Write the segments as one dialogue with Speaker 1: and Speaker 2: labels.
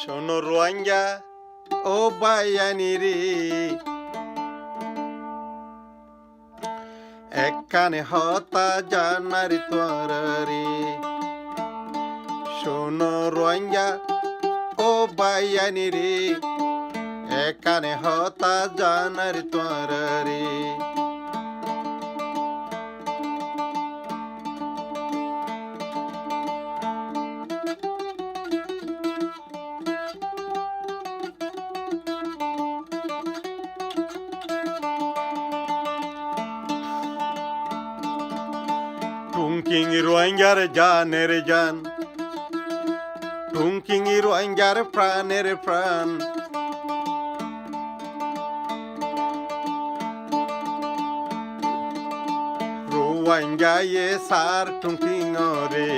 Speaker 1: শোনো রোয়াঙ্গা ও বাইয়ানি রে, একখানে হতা জানার তোর রে। শোনো রোয়াঙ্গা ও বাইয়ানি রে, একখানে হতা জানার তোর রে। টুংকিং রোয়াঙ্গার জানের জান, টুংকিং রোয়াঙ্গার প্রাণের প্রাণ। রোয়াঙ্গায়ে সার টুংকিং রে,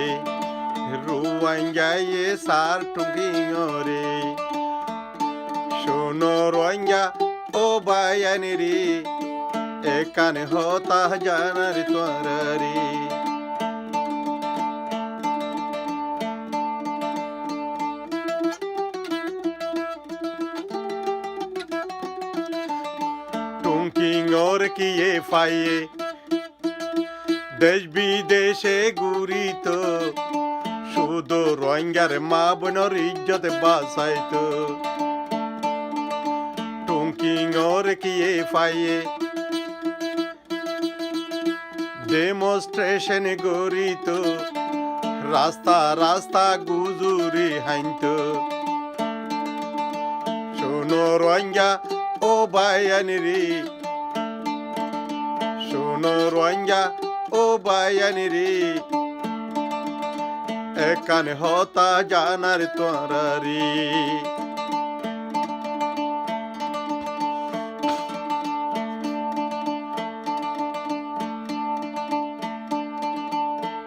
Speaker 1: রোয়াঙ্গায়ে সার টুংকিং রে। শোনো রোয়াঙ্গা ও বাইয়ানি রে, একানে হতা জানার তোর রে। টুংকিং ওর কিয়ে ফাইয়ে দেশ বিদেশে ঘুরিত, শুধু রোহিঙ্গার মা বোনের ইজ্জত বাঁচাইত। টুংকিং ওর কিয়ে ফাইয়ে ডেমনস্ট্রেশন গড়িত, রাস্তা রাস্তা গুজুরি হাইন্ত। শোনো রোহিঙ্গা ও বাইয়ানি রে, শোনো রোহিঙ্গা ও বাইয়ানি রে, একানে হতা জানার তোর রে।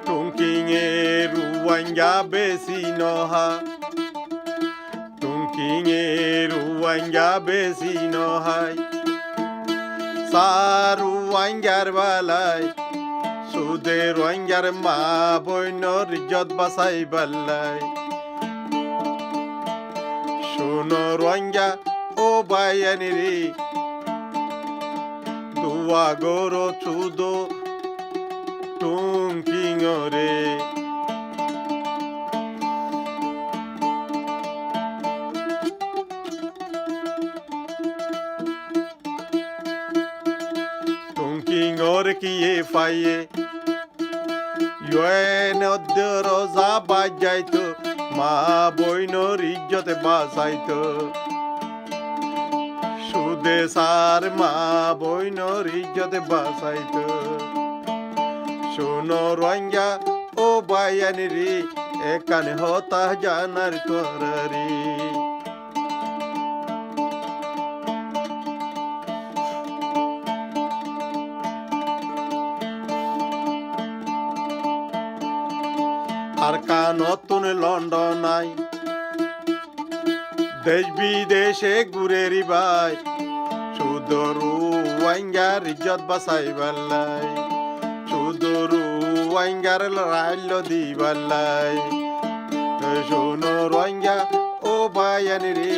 Speaker 1: টুংকিং এ রোহিঙ্গা বেশি নহা, টুংকিং এ রোহিঙ্গা বেশি নহাই। সার রোহিঙ্গার বালাই, সুদে রোহিঙ্গার মা বইনর ইজ্জত বাঁচাই বাল্লাই। শোনো রোহিঙ্গা ও বাইয়ানি রে, দুয়া গরো চুদো টুংকিং রে। টুংকিং ওর কিয়ে ফাইয়ে ইয়েন রোজা বাজাইত, মা বইনর ইজ্জতে বাঁচাইত। সুদে সার মা বইনর ইজ্জতে বাঁচাইত। শোনো রোহিঙ্গা ও বাইয়ানি রে, একানে হতা জানার তোর রে। আর কা নতুন লন্ডন আই, দেশ বিদেশে ঘুরে রিবাই, শুধু রোহিঙ্গার ইজ্জত বাঁচাই বাল্লাই, শুধু রোহিঙ্গার রাইল দিবাল্লাই। শোনো রোহিঙ্গা ও বাইয়ানি রে,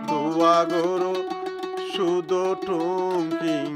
Speaker 1: দুয়া গরো শুধু টুংকিং